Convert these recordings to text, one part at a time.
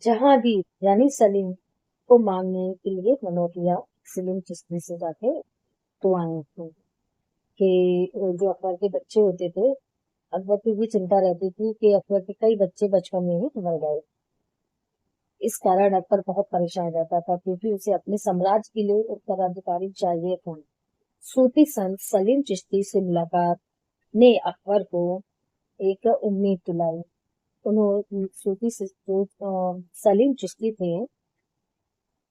जहांगीर यानी सलीम को मांगने के लिए मनोटिया सलीम चिश्ती से जाके दुआएं थी कि जो अकबर के बच्चे होते थे, अकबर की भी चिंता रहती थी कि अकबर के कई बच्चे बचपन में ही मर गए। इस कारण अकबर बहुत परेशान रहता था क्योंकि उसे अपने साम्राज्य के लिए उत्तराधिकारी चाहिए था। सूफी संत सलीम चिश्ती से मुलाकात ने अकबर को एक उम्मीद दिलाई। उन्होंने सूफी जो सलीम चिश्ती थे,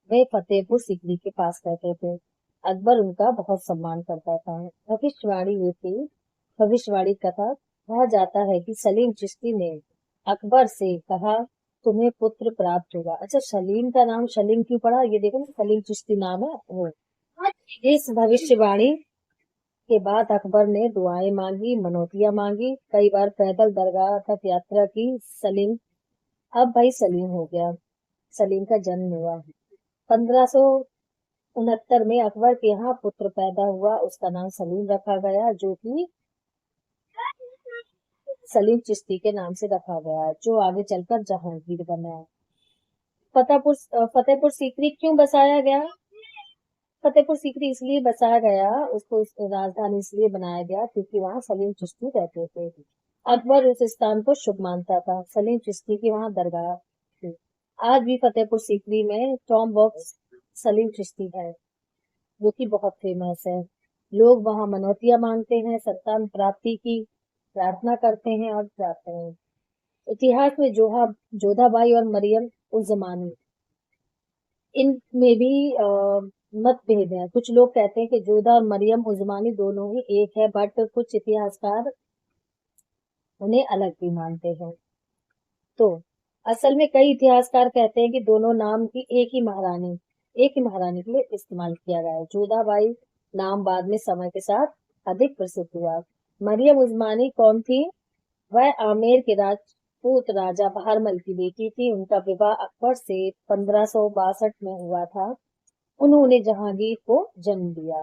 वे फतेहपुर सीकरी के पास रहते थे। अकबर उनका बहुत सम्मान करता था। भविष्यवाणी हुई थी, भविष्यवाणी कथा कहा जाता है कि सलीम चिश्ती ने अकबर से कहा, तुम्हें पुत्र प्राप्त होगा। अच्छा, सलीम का नाम सलीम क्यों पड़ा, ये देखो ना, सलीम चिश्ती नाम है वो। इस भविष्यवाणी के बाद अकबर ने दुआएं मांगी, मनौतियां मांगी, कई बार पैदल दरगाह तक यात्रा की। सलीम अब भाई सलीम हो गया, सलीम का जन्म हुआ। 1569 में अकबर के यहाँ पुत्र पैदा हुआ, उसका नाम सलीम रखा गया, जो कि सलीम चिश्ती के नाम से रखा गया, जो आगे चलकर जहांगीर बना। फतेहपुर सीकरी क्यों बसाया गया? फतेहपुर सीकरी इसलिए बसाया गया, उसको राजधानी इसलिए बनाया गया क्योंकि वहाँ सलीम चिश्ती रहते थे। अकबर उस स्थान को शुभ मानता था। सलीम चिश्ती की वहाँ दरगाह थी। आज भी फतेहपुर सीकरी में टॉम बॉक्स सलीम चिश्ती है, जो कि बहुत फेमस है। लोग वहाँ मनौतियां मांगते हैं, संतान प्राप्ति की प्रार्थना करते हैं और जाते हैं। इतिहास में जोधाबाई और मरियम उज जमानी, इनमें भी मतभेद है। कुछ लोग कहते हैं कि जोधा और मरियम उजमानी दोनों ही एक है, बट कुछ इतिहासकार उन्हें अलग भी मानते हैं। तो असल में कई इतिहासकार कहते हैं कि दोनों नाम की एक ही महारानी के लिए इस्तेमाल किया गया है। जोधाबाई नाम बाद में समय के साथ अधिक प्रसिद्ध हुआ। मरियम उस्मानी कौन थी? वह आमेर के राजपूत राजा बहरमल की बेटी थी। उनका विवाह अकबर से 1562 में हुआ था। उन्होंने जहांगीर को जन्म दिया।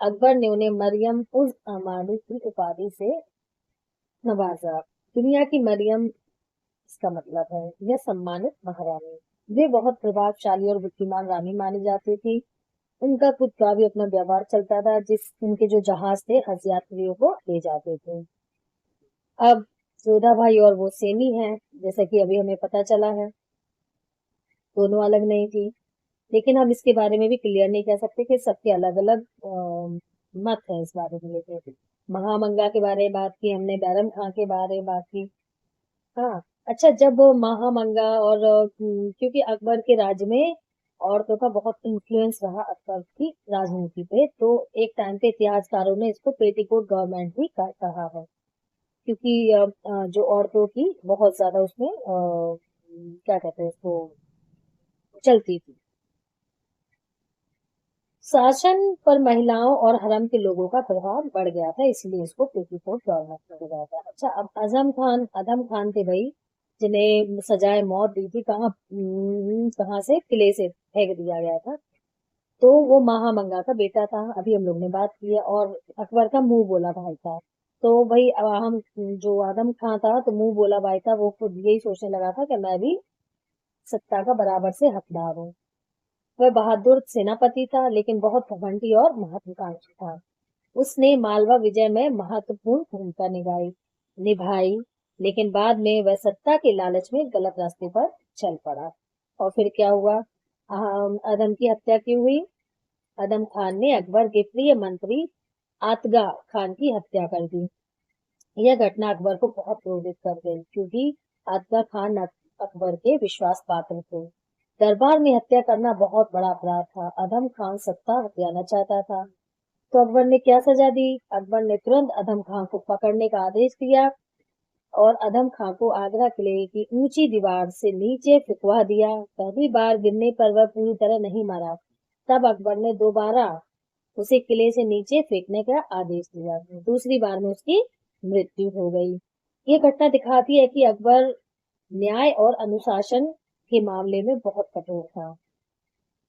अकबर ने उन्हें मरियम उज अमानी की उपाधि से नवाजा। दुनिया की मरियम इसका मतलब है यह सम्मानित महारानी। वे बहुत प्रभावशाली और बुद्धिमान रानी मानी जाती थी। उनका खुद का भी अपना व्यवहार चलता था, जिस उनके जो जहाज थे हज यात्रियों को ले जाते थे। अब जोधा भाई और वो सेमी है, जैसा कि अभी हमें पता चला है, दोनों अलग नहीं थी। लेकिन हम इसके बारे में भी क्लियर नहीं कह सकते कि सबके अलग अलग मत है इस बारे में लेके। महामंगा के बारे में बात की हमने, बैरम खां के बारे में बात की। हाँ, अच्छा, जब महामंगा और क्योंकि अकबर के राज में औरतों का बहुत इन्फ्लुएंस रहा अकबर की राजनीति पे, तो एक टाइम पे इतिहासकारों ने इसको पेटीकोट गवर्नमेंट भी कहा है, क्योंकि जो औरतों की बहुत ज्यादा उसमें क्या कहते हैं उसको, चलती थी। शासन पर महिलाओं और हरम के लोगों का प्रभाव बढ़ गया था, इसलिए इसको पेटीकोट गवर्नमेंट कहा गया था। अच्छा, अब अजम खान थे भाई, जिन्हें सजाए मौत दी थी। कहाँ से? किले से फेंक दिया गया था। तो वो महामंगा का बेटा था, अभी हम लोग ने बात की है, और अकबर का मुंह बोला भाई था। तो भाई हम जो आदम खां था, तो मुंह बोला भाई था, वो खुद यही सोचने लगा था कि मैं भी सत्ता का बराबर से हकदार हूँ। वह बहादुर सेनापति था, लेकिन बहुत घमंडी और महत्वाकांक्षी था। उसने मालवा विजय में महत्वपूर्ण भूमिका निभाई, लेकिन बाद में वह सत्ता के लालच में गलत रास्ते पर चल पड़ा। और फिर क्या हुआ? अदम की हत्या क्यों हुई? अदम खान ने अकबर के प्रिय मंत्री आतगा खान की हत्या कर दी। यह घटना अकबर को बहुत क्रोधित कर गई, क्योंकि आतगा खान अकबर के विश्वास पात्र थे। दरबार में हत्या करना बहुत बड़ा अपराध था। अदम खान सत्ता हथियाना चाहता था, तो अकबर ने क्या सजा दी? अकबर ने तुरंत अदम खान को पकड़ने का आदेश दिया और अदम खान को आगरा किले की ऊंची दीवार से नीचे फेंकवा दिया। पहली बार गिरने पर वह पूरी तरह नहीं मरा। तब अकबर ने दोबारा उसे किले से नीचे फेंकने का आदेश दिया। दूसरी बार में उसकी मृत्यु हो गई। ये घटना दिखाती है कि अकबर न्याय और अनुशासन के मामले में बहुत कठोर था।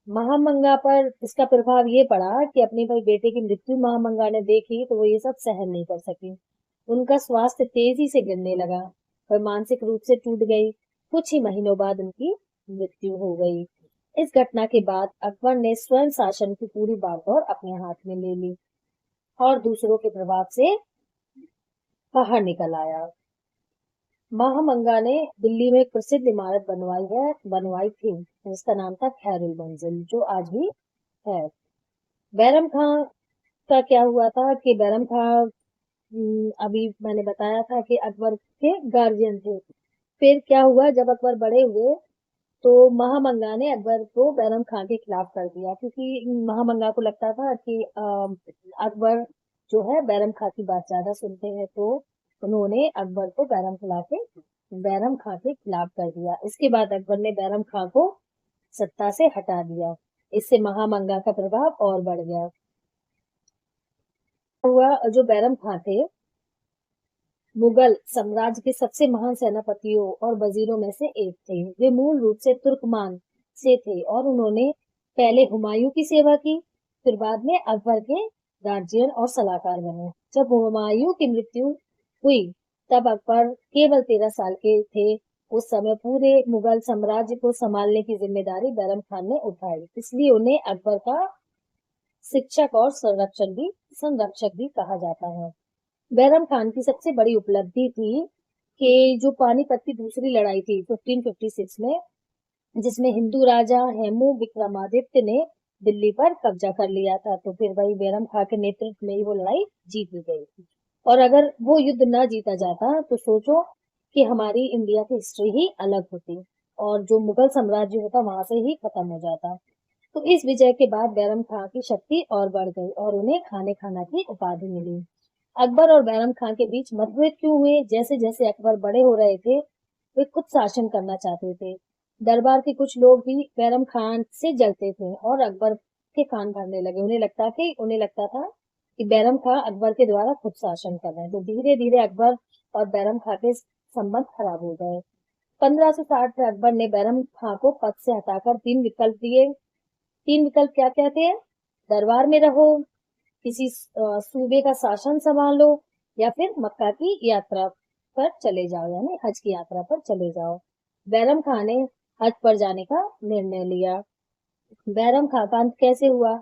महामंगा पर इसका प्रभाव ये पड़ा कि अपने भाई बेटे की मृत्यु महामंगा ने देखी, तो वो ये सब सहन नहीं कर सकी। उनका स्वास्थ्य तेजी से गिरने लगा, वह मानसिक रूप से टूट गई। कुछ ही महीनों बाद उनकी मृत्यु हो गई। इस घटना के बाद अकबर ने स्वयं शासन की पूरी बागडोर अपने हाथ में ले ली और दूसरों के प्रभाव से बाहर निकल आया। महामंगा ने दिल्ली में एक प्रसिद्ध इमारत बनवाई थी, जिसका नाम था खैरुल मंजिल, जो आज भी है। बैरम खां का क्या हुआ था कि बैरम खां अभी मैंने बताया था कि अकबर के गार्जियन थे। फिर क्या हुआ, जब अकबर बड़े हुए तो महामंगा ने अकबर को बैरम खां के खिलाफ कर दिया, क्योंकि महामंगा को लगता था कि अकबर जो है बैरम खां की बात ज्यादा सुनते हैं, तो उन्होंने अकबर को बैरम खां के खिलाफ कर दिया। इसके बाद अकबर ने बैरम खां को सत्ता से हटा दिया। इससे महामंगा का प्रभाव और बढ़ गया। हुआ, जो बैरम खां थे मुगल साम्राज्य के सबसे महान सेनापतियों और वजीरों में से एक थे। वे मूल रूप से तुर्कमान से थे और उन्होंने पहले हुमायूं की सेवा की, फिर बाद में अकबर के गार्जियन और सलाहकार बने। जब हुमायूं की मृत्यु हुई तब अकबर केवल 13 साल के थे। उस समय पूरे मुगल साम्राज्य को संभालने की जिम्मेदारी बैरम खान ने उठाई, इसलिए उन्हें अकबर का शिक्षक और संरक्षक भी कहा जाता है। बैरम खान की सबसे बड़ी उपलब्धि थी कि जो पानीपत की दूसरी लड़ाई थी 1556 में, जिसमें हिंदू राजा हेमू विक्रमादित्य ने दिल्ली पर कब्जा कर लिया था, तो फिर वही बैरम खान के नेतृत्व में ही वो लड़ाई जीती गई थी। और अगर वो युद्ध न जीता जाता तो सोचो कि हमारी इंडिया की हिस्ट्री ही अलग होती और जो मुगल साम्राज्य होता वहां से ही खत्म हो जाता। तो इस विजय के बाद बैरम खां की शक्ति और बढ़ गई और उन्हें खाने खाना की उपाधि मिली। अकबर और बैरम खां के बीच मतभेद क्यों हुए? जैसे जैसे अकबर बड़े हो रहे थे, वे खुद शासन करना चाहते थे। दरबार के कुछ लोग भी बैरम खान से जलते थे और अकबर के कान भरने लगे। उन्हें लगता था कि बैरम खां अकबर के द्वारा खुद शासन कर रहे हैं। तो धीरे धीरे अकबर और बैरम खां के संबंध खराब हो गए। 1560 में अकबर ने बैरम खां को पद से हटाकर 3 विकल्प दिए। 3 विकल्प क्या क्या थे? दरबार में रहो, किसी सूबे का शासन संभालो, या फिर मक्का की यात्रा पर चले जाओ, यानी हज की यात्रा पर चले जाओ। बैरम खान ने हज पर जाने का निर्णय लिया। बैरम खां का अंत कैसे हुआ?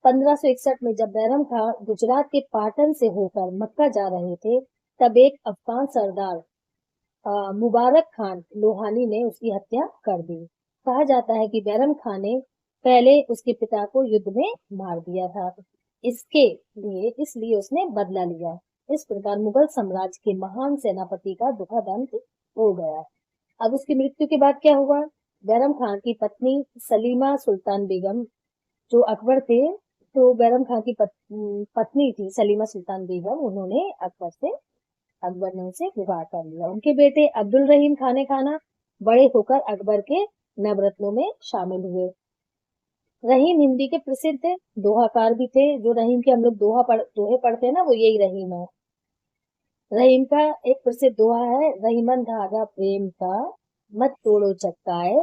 1561 में जब बैरम खां गुजरात के पाटन से होकर मक्का जा रहे थे, तब एक अफगान सरदार मुबारक खान लोहानी ने उसकी हत्या कर दी। कहा जाता है कि बैरम खान ने पहले उसके पिता को युद्ध में मार दिया था, इसलिए उसने बदला लिया। इस प्रकार मुगल साम्राज्य के महान सेनापति का दुखद अंत हो गया। अब उसकी मृत्यु के बाद क्या हुआ? बैरम खान की पत्नी सलीमा सुल्तान बेगम, जो अकबर थे, तो बैरम खान की पत्नी थी सलीमा सुल्तान बेगम, अकबर ने उनसे विवाह कर लिया। उनके बेटे अब्दुल रहीम खाने खाना बड़े होकर अकबर के नवरत्नों में शामिल हुए। रहीम हिंदी के प्रसिद्ध दोहाकार भी थे। जो रहीम के हम लोग दोहे पढ़ते हैं ना, वो यही रहीम है। रहीम का एक प्रसिद्ध दोहा है, रहीमन धागा प्रेम का, मत तोड़ो चक्काए,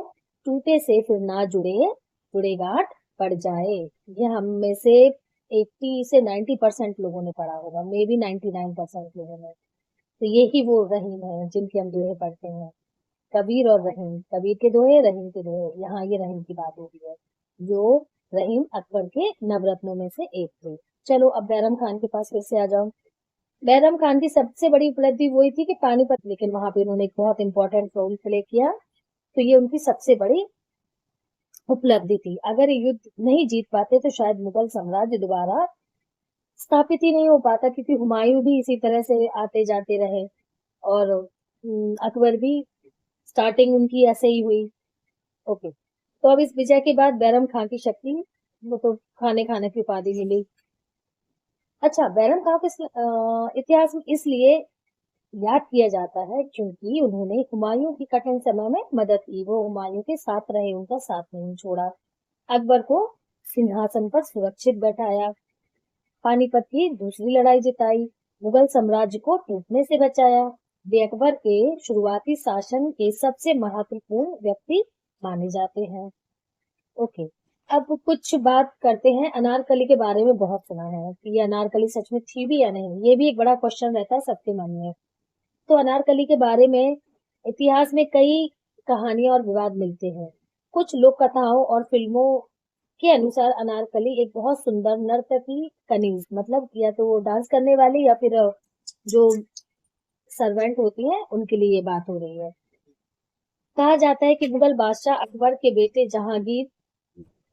टूटे से फिर ना जुड़े गांठ पड़ जाए। ये हम में से 80 से 90% लोगों ने पढ़ा होगा, मे बी 99% लोगों ने। तो यही वो रहीम है जिनके हम दोहे पढ़ते हैं। कबीर और रहीम, कबीर के दोहे, रहीम के दोहे। यहाँ ये रहीम की बात होती है, जो रहीम अकबर के नवरत्नों में से एक थे। चलो अब बैरम खान के पास फिर से आ जाओ। बैरम खान की सबसे बड़ी उपलब्धि वही थी कि पानीपत, लेकिन वहां पे उन्होंने एक बहुत इंपॉर्टेंट रोल प्ले किया, तो ये उनकी सबसे बड़ी उपलब्धि थी। अगर ये युद्ध नहीं जीत पाते तो शायद मुगल साम्राज्य दोबारा स्थापित ही नहीं हो पाता, क्योंकि हुमायूं भी इसी तरह से आते जाते रहे और अकबर भी स्टार्टिंग उनकी ऐसे ही हुई। ओके, तो अब इस विजय के बाद बैरम खान की शक्ति, वो तो खाने खाने की उपाधि मिली। अच्छा, बैरम खान को इतिहास में इसलिए याद किया जाता है क्योंकि उन्होंने हुमायूं की कठिन समय में मदद की। वो हुमायूं के साथ रहे, उनका साथ नहीं छोड़ा। अकबर को सिंहासन पर सुरक्षित बैठाया, पानीपत की दूसरी लड़ाई जिताई, मुगल साम्राज्य को टूटने से बचाया। वे अकबर के शुरुआती शासन के सबसे महत्वपूर्ण व्यक्ति माने जाते हैं। ओके, अब कुछ बात करते हैं अनारकली के बारे में। बहुत सुना है कि ये अनारकली सच में थी भी या नहीं, ये भी एक बड़ा क्वेश्चन रहता है सबके मन में। तो अनारकली के बारे में इतिहास में कई कहानियां और विवाद मिलते हैं। कुछ लोक कथाओं और फिल्मों के अनुसार अनारकली एक बहुत सुंदर नर्तकी कनीज, मतलब या तो वो डांस करने वाली या फिर जो सर्वेंट होती हैं उनके लिए ये बात हो रही है। कहा जाता है कि मुगल बादशाह अकबर के बेटे जहांगीर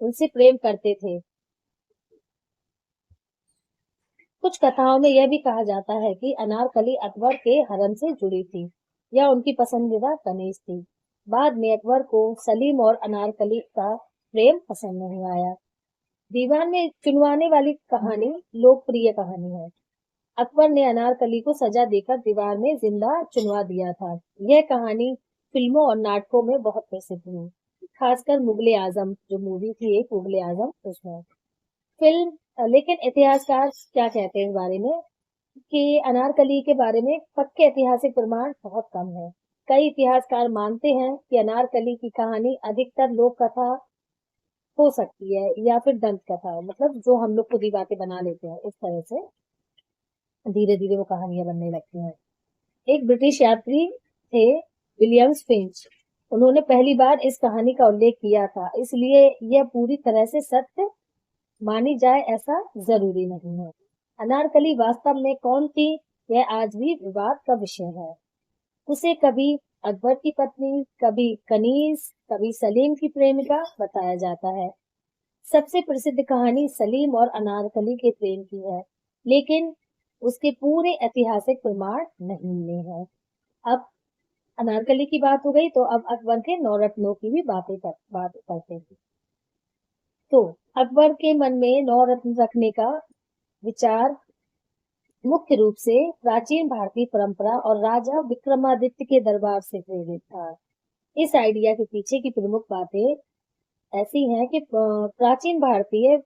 उनसे प्रेम करते थे। कुछ कथाओं में यह भी कहा जाता है कि अनारकली अकबर के हरम से जुड़ी थी या उनकी पसंदीदा कनीज थी। बाद में अकबर को सलीम और अनारकली का प्रेम पसंद नहीं आया। दीवान में चुनवाने वाली कहानी लोकप्रिय कहानी है। अकबर ने अनारकली को सजा देकर दीवार में जिंदा चुनवा दिया था। यह कहानी फिल्मों और नाटकों में बहुत प्रसिद्ध हुई, खासकर मुगले आजम जो मूवी थी एक मुगले आजम उसमें लेकिन इतिहासकार क्या कहते हैं इस बारे में कि अनारकली के बारे में पक्के ऐतिहासिक प्रमाण बहुत कम है। कई इतिहासकार मानते हैं कि अनारकली की कहानी अधिकतर लोक कथा हो सकती है या फिर दंत कथा, मतलब जो हम लोग खुद ही बातें बना लेते हैं इस तरह से धीरे धीरे वो कहानियां बनने लगती हैं। एक ब्रिटिश यात्री थे विलियम्स फिंच, उन्होंने पहली बार इस कहानी का उल्लेख किया था, इसलिए यह पूरी तरह से सत्य मानी जाए ऐसा जरूरी नहीं है। अनारकली वास्तव में कौन थी यह आज भी विवाद का विषय है। उसे कभी अकबर की पत्नी, कभी कनीज, कभी सलीम की प्रेमिका बताया जाता है। सबसे प्रसिद्ध कहानी सलीम और अनारकली के प्रेम की है, लेकिन उसके पूरे ऐतिहासिक प्रमाण नहीं मिले हैं। अब अनारकली की बात हो गई तो अब अकबर के नौरत्नों की भी बात करते हैं। तो अकबर के मन में नौरत्न रखने का विचार मुख्य रूप से प्राचीन भारतीय परंपरा और राजा विक्रमादित्य के दरबार से प्रेरित था। इस आइडिया के पीछे की प्रमुख बातें ऐसी हैं कि प्राचीन भारतीय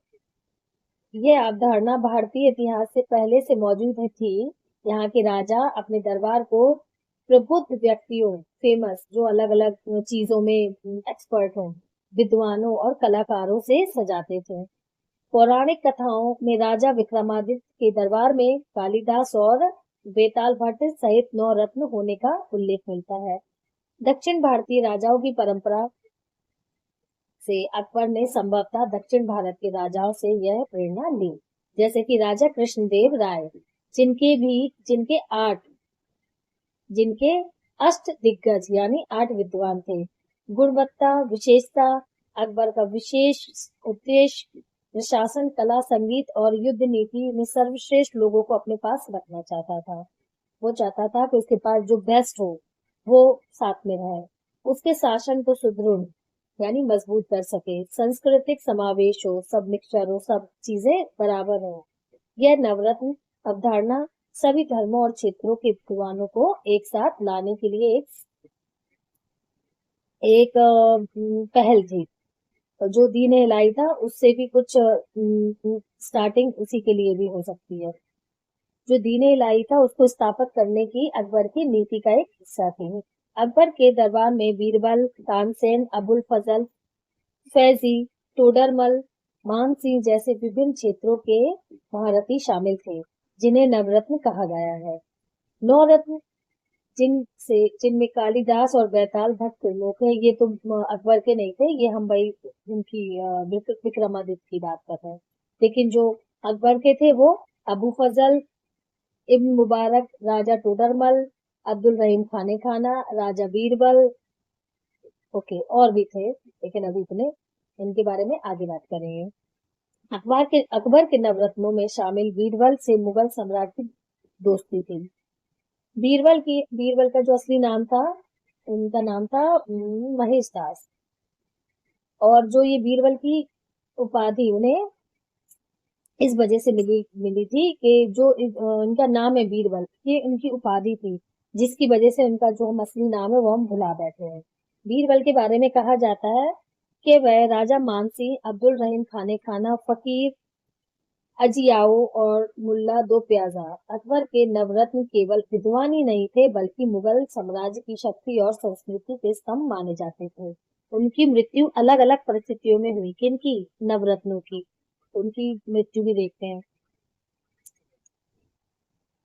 ये अवधारणा भारतीय इतिहास से पहले से मौजूद थी। यहाँ के राजा अपने दरबार को प्रबुद्ध व्यक्तियों, फेमस जो अलग अलग चीजों में एक्सपर्ट हों, विद्वानों और कलाकारों से सजाते थे। पौराणिक कथाओं में राजा विक्रमादित्य के दरबार में कालिदास और बेताल भट्ट सहित 9 रत्न होने का उल्लेख मिलता है। दक्षिण भारतीय राजाओं की परंपरा से अकबर ने संभवतः दक्षिण भारत के राजाओं से यह प्रेरणा ली, जैसे कि राजा कृष्णदेव राय, जिनके आठ जिनके अष्ट दिग्गज यानी 8 विद्वान थे। गुणवत्ता विशेषता अकबर का विशेष उद्देश्य प्रशासन, कला, संगीत और युद्ध नीति में सर्वश्रेष्ठ लोगों को अपने पास रखना चाहता था। वो चाहता था कि उसके पास जो बेस्ट हो वो साथ में रहे। उसके शासन को सुदृढ़ यानी मजबूत कर सके, सांस्कृतिक समावेश हो, सब मिक्सचर हो, सब चीजें बराबर हो। यह नवरत्न अवधारणा सभी धर्मों और क्षेत्रों के विद्वानों को एक साथ लाने के लिए एक पहल थी। जो दीन इलाही था उससे भी कुछ स्टार्टिंग उसी के लिए भी हो सकती है। जो दीन इलाही था उसको स्थापित करने की अकबर की नीति का एक हिस्सा थी। अकबर के दरबार में बीरबल, तानसेन, अबुल फजल, फैजी, टोडरमल, मान सिंह जैसे विभिन्न क्षेत्रों के महारथी शामिल थे, जिन्हें नवरत्न कहा गया है। नौ रत्न जिनमें कालिदास और बैताल भट्ट प्रमुख है। ये तो अकबर के नहीं थे, ये हम भाई उनकी विक्रमादित्य की बात कर रहे हैं। लेकिन जो अकबर के थे वो अबू फजल, इब्न मुबारक, राजा टोडरमल, अब्दुल रहीम खाने खाना, राजा बीरबल, ओके और भी थे, लेकिन अभी इतने इनके बारे में आगे बात करेंगे। अकबर के नवरत्नों में शामिल बीरबल से मुगल सम्राट की दोस्ती थी। बीरबल का जो असली नाम था, उनका नाम था महेश दास। और जो ये बीरबल की उपाधि उन्हें इस वजह से मिली थी कि जो इनका नाम है बीरबल, ये उनकी उपाधि थी, जिसकी वजह से उनका जो हम असली नाम है वो हम भुला बैठे हैं। बीरबल के बारे में कहा जाता है कि वह राजा मानसिंह, अब्दुल रहीम खाने खाना, फकीर अजियाओ और मुल्ला दो प्याजा अकबर के नवरत्न केवल विद्वान ही नहीं थे, बल्कि मुगल साम्राज्य की शक्ति और संस्कृति के स्तंभ माने जाते थे। उनकी मृत्यु अलग अलग परिस्थितियों में हुई। किनकी? नवरत्नों की। उनकी मृत्यु भी देखते हैं।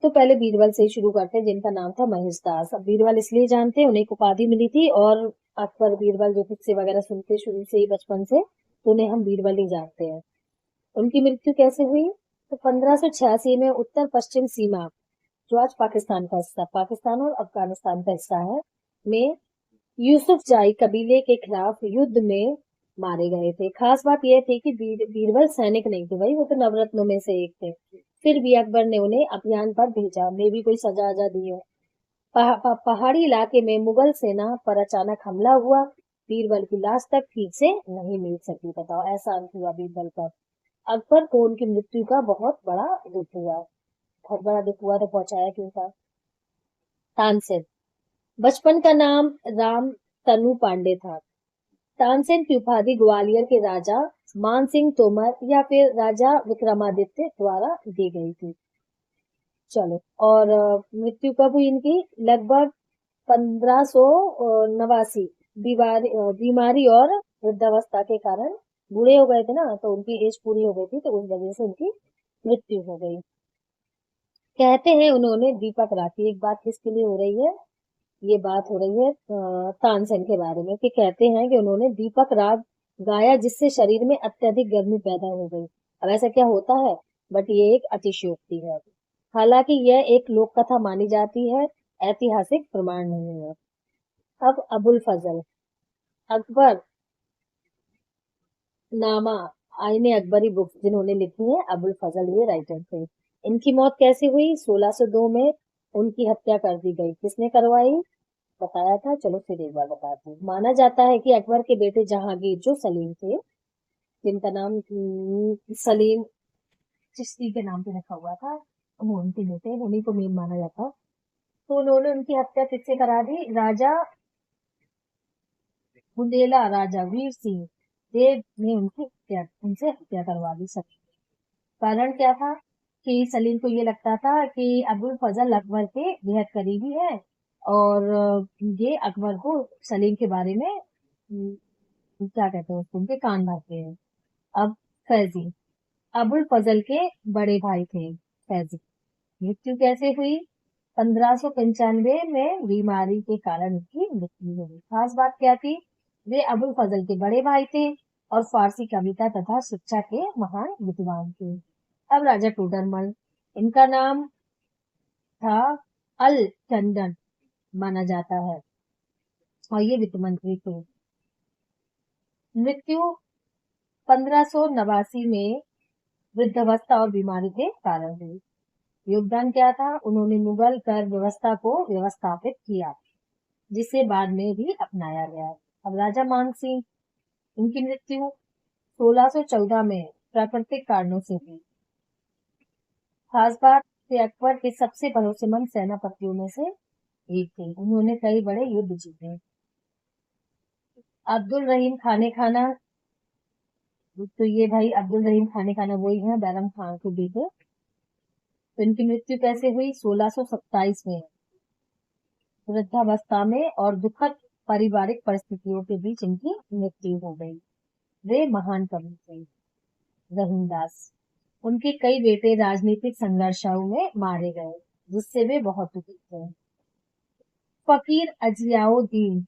तो पहले बीरबल से ही शुरू करते हैं, जिनका नाम था महेश दास। अब बीरबल इसलिए जानते हैं, उन्हें एक उपाधि मिली थी और अकबर बीरबल जो किस्से वगैरह सुनते शुरू से ही बचपन से, तो उन्हें हम बीरबल ही जानते हैं। उनकी मृत्यु कैसे हुई? तो 1586 में उत्तर पश्चिम सीमा, जो आज पाकिस्तान का हिस्सा, पाकिस्तान और अफगानिस्तान का हिस्सा है, में यूसुफ जाई कबीले के खिलाफ युद्ध में मारे गए थे। खास बात यह थी कि बीरबल सैनिक नहीं थे भाई, वो तो नवरत्नों में से एक थे। फिर भी अकबर ने उन्हें अभियान पर भेजा, मे भी कोई सजा अजा दी हो। पहाड़ी इलाके में मुगल सेना पर अचानक हमला हुआ। बीरबल की लाश तक ठीक से नहीं मिल सकी। बताओ, ऐसा अंत हुआ बीरबल का। अकबर को उनकी मृत्यु का बहुत बड़ा दुख हुआ। बहुत बड़ा दुख हुआ तो पहुंचाया क्यों था? तानसेन। बचपन का नाम राम तनु पांडे था। तानसेन की उपाधि ग्वालियर के राजा मान सिंह तोमर या फिर राजा विक्रमादित्य द्वारा दी गई थी। चलो, और मृत्यु कब हुई इनकी? लगभग 1589। बीमारी और वृद्धावस्था के कारण बूढ़े हो गए थे ना, तो उनकी एज पूरी हो गई थी, तो उस वजह से उनकी मृत्यु हो गई। कहते हैं उन्होंने दीपक राखी। एक बात किसके लिए हो रही है? ये बात हो रही है तानसेन के बारे में, कि कहते हैं कि उन्होंने दीपक राग गाया जिससे शरीर में अत्यधिक गर्मी पैदा हो गई। अब ऐसा क्या होता है? बट ये एक अतिशयोक्ति है। हालांकि यह एक लोक कथा मानी जाती है, ऐतिहासिक प्रमाण नहीं है। अब अबुल फजल। अकबर नामा आईने अकबरी बुक्स जिन्होंने लिखी है, अबुल फजल ये राइटर थे। इनकी मौत कैसे हुई? 1602 में उनकी हत्या कर दी गई। किसने करवाई? बताया था, चलो फिर एक बार बताती हूँ। माना जाता है कि अकबर के बेटे जहांगीर, जो सलीम थे, जिनका नाम सलीम चिश्ती के नाम पे रखा हुआ था, वो उनके बेटे, उन्हीं को मेन माना जाता। तो उन्होंने उनकी हत्या किससे करा दी? राजा बुंदेला राजा वीर सिंह देव ने उनसे हत्या करवा दी सलीम। कारण क्या था? कि सलीम को ये लगता था कि अबुल फजल अकबर के बेहद करीबी है, और ये अकबर को सलीम के बारे में क्या कहते हैं उसको, उनके कान भरते हैं। अब फैजी। अबुल फजल के बड़े भाई थे फैजी। मृत्यु कैसे हुई? 1595 में बीमारी के कारण उनकी मृत्यु हो गई। खास बात क्या थी? वे अबुल फजल के बड़े भाई थे और फारसी कविता तथा शिक्षा के महान विद्वान थे। अब राजा टोडरमल। इनका नाम था अल टंडन माना जाता है, और ये वित्त मंत्री थे। मृत्यु 1589 में वृद्धावस्था और बीमारी के कारण हुई। योगदान क्या था? उन्होंने मुगल कर व्यवस्था को व्यवस्थापित किया, जिसे बाद में भी अपनाया गया। अब राजा मान सिंह। उनकी मृत्यु 1614 में प्राकृतिक कारणों से हुई। खास बात कि अकबर के सबसे भरोसेमंद सेनापतियों में से एक थे। उन्होंने कई बड़े युद्ध जीते। अब्दुल रहीम खाने खाना। तो ये भाई अब्दुल रहीम खाने खाना वही है, बैरम खान के बेटे। तो इनकी मृत्यु कैसे हुई? 1627 में वृद्धावस्था में और दुखद पारिवारिक परिस्थितियों के बीच इनकी मृत्यु हो गई। वे महान कवि थे, रहीमदास। उनके कई बेटे राजनीतिक संघर्षों में मारे गए, जिससे वे बहुत दुखी थे। फकीर अजियाउद्दीन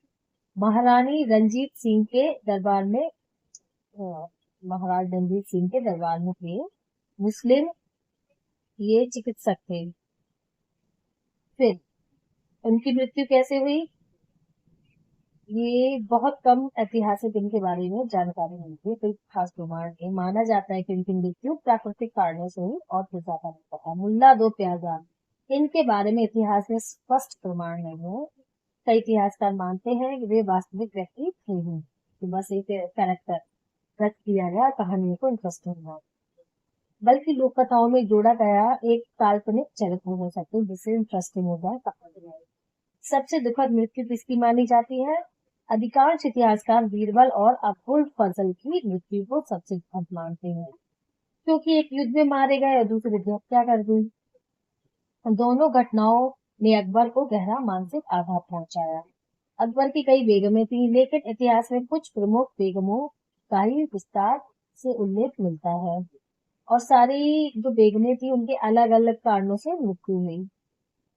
महारानी रंजीत सिंह के दरबार में महाराज रणजीत सिंह के दरबार में थे। मुस्लिम ये चिकित्सक थे। फिर उनकी मृत्यु कैसे हुई? ये बहुत कम ऐतिहासिक इनके बारे में जानकारी मिलती है, कोई खास प्रमाण नहीं। माना जाता है कि इनकी मृत्यु प्राकृतिक कारणों से हुई, और कुछ ज्यादा नहीं पता। मुल्ला दो प्याजा। इनके बारे में इतिहास में स्पष्ट प्रमाण नहीं है। कई इतिहासकार मानते हैं कि वे वास्तविक व्यक्ति थे ही, कि बस एक कैरेक्टर रच दिया गया कहानी को इंटरेस्टिंग है, बल्कि लोक कथाओं में जोड़ा गया एक काल्पनिक चरित्र हो सकते हैं, जिससे इंटरेस्टिंग हो जाए कहानी। सबसे दुखद मृत्यु किसकी मानी जाती है? अधिकांश इतिहासकार बीरबल और अबुल फजल की मृत्यु को सबसे दुखद मानते हैं, क्योंकि एक युद्ध में मारे गए और दूसरे की हत्या कर दी। दोनों घटनाओं ने अकबर को गहरा मानसिक आघात पहुंचाया। अकबर की कई बेगमें थी, लेकिन इतिहास में कुछ प्रमुख बेगमों का ही विस्तार से उल्लेख मिलता है, और सारी जो बेगमें थी उनके अलग अलग कारणों से मृत्यु हुई।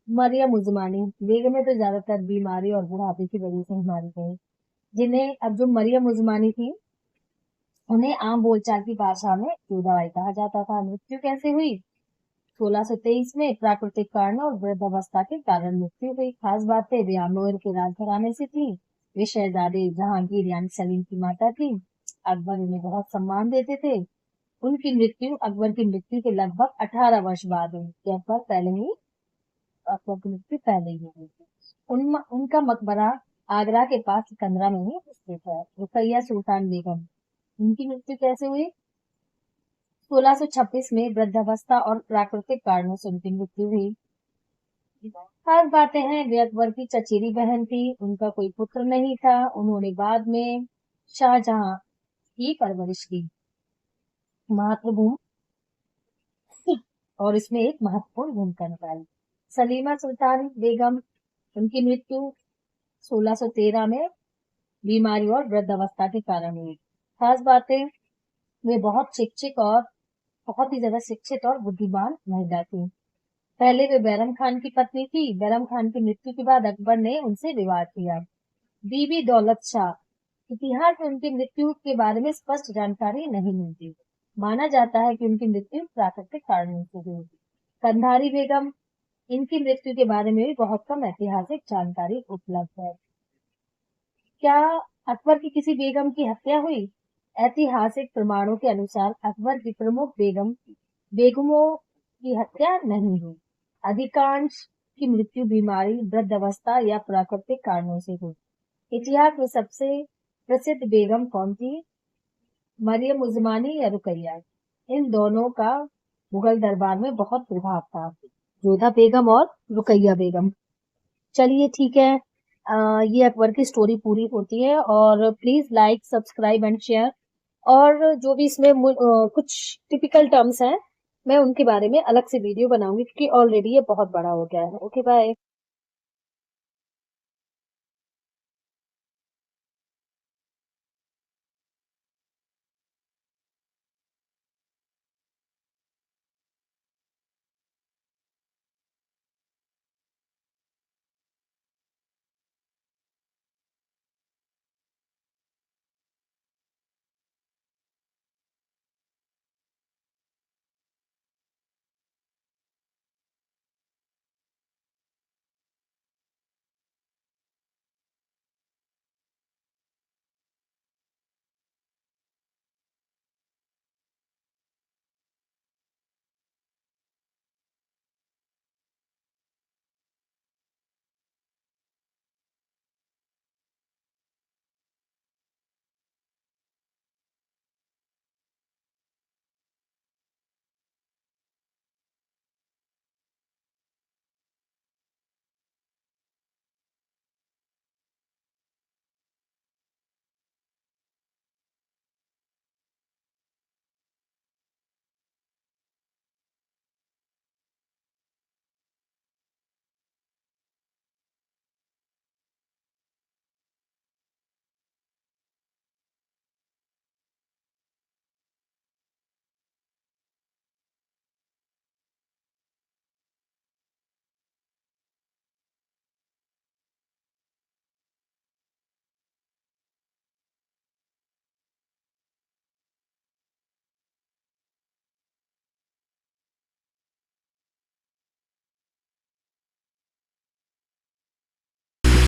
मरियम उजमानी। बेगमें तो ज्यादातर बीमारी और बुढ़ापे की वजह से ही मारी गई। जिन्हें अब जो मरियम उज़मानी थी, उन्हें आम बोलचाल की भाषा में जोधाबाई कहा जाता था। मृत्यु कैसे हुई? 1623 में प्राकृतिक कारणों और वृद्धावस्था के कारण मृत्यु हुई। खास बातें, वे आमेर के राजघराने से थी। वे शहजादे जहांगीर यानी सलीम की माता थी। अकबर उन्हें बहुत सम्मान देते थे। उनकी मृत्यु अकबर की मृत्यु के लगभग 18 वर्ष बाद हुई। अकबर की मृत्यु पहले ही हुई थी। उनका मकबरा आगरा के पास सिकंदरा में ही स्थित है। रुकैया सुल्तान बेगम, उनकी मृत्यु कैसे हुई? 1626 में वृद्धावस्था और प्राकृतिक कारणों से उनकी मृत्यु हुई। खास बातें हैं, वे अकबर की चचेरी बहन थी। उनका कोई पुत्र नहीं था। उन्होंने बाद में शाहजहां की परवरिश की। मातृभूमि और इसमें एक महत्वपूर्ण भूमिका निभाई। सलीमा सुल्तान बेगम, उनकी मृत्यु 1613 में बीमारी और वृद्धावस्था के कारण हुई। खास बातें, वे बहुत ही ज्यादा शिक्षित और बुद्धिमान महिला थी। पहले वे बैरम खान की पत्नी थी। बैरम खान की मृत्यु के बाद अकबर ने उनसे विवाह किया। बीबी दौलत शाह, इतिहास में उनकी मृत्यु के बारे में स्पष्ट जानकारी नहीं मिलती। माना जाता है कि उनकी मृत्यु प्राकृतिक कारणों से हुई। कंधारी बेगम, इनकी मृत्यु के बारे में भी बहुत कम ऐतिहासिक जानकारी उपलब्ध है। क्या अकबर की किसी बेगम की हत्या हुई? ऐतिहासिक प्रमाणों के अनुसार अकबर की प्रमुख बेगमों की हत्या नहीं हुई। अधिकांश की मृत्यु बीमारी, वृद्धावस्था या प्राकृतिक कारणों से हुई। इतिहास में सबसे प्रसिद्ध बेगम कौन थी? मरियम उज़मानी या रुकैया? इन दोनों का मुगल दरबार में बहुत प्रभाव था। जोधा बेगम और रुकैया बेगम। चलिए ठीक है, ये अकबर की स्टोरी पूरी होती है। और please like, subscribe and share. और जो भी इसमें कुछ टिपिकल टर्म्स हैं, मैं उनके बारे में अलग से वीडियो बनाऊंगी, क्योंकि ऑलरेडी ये बहुत बड़ा हो गया है। Okay, bye.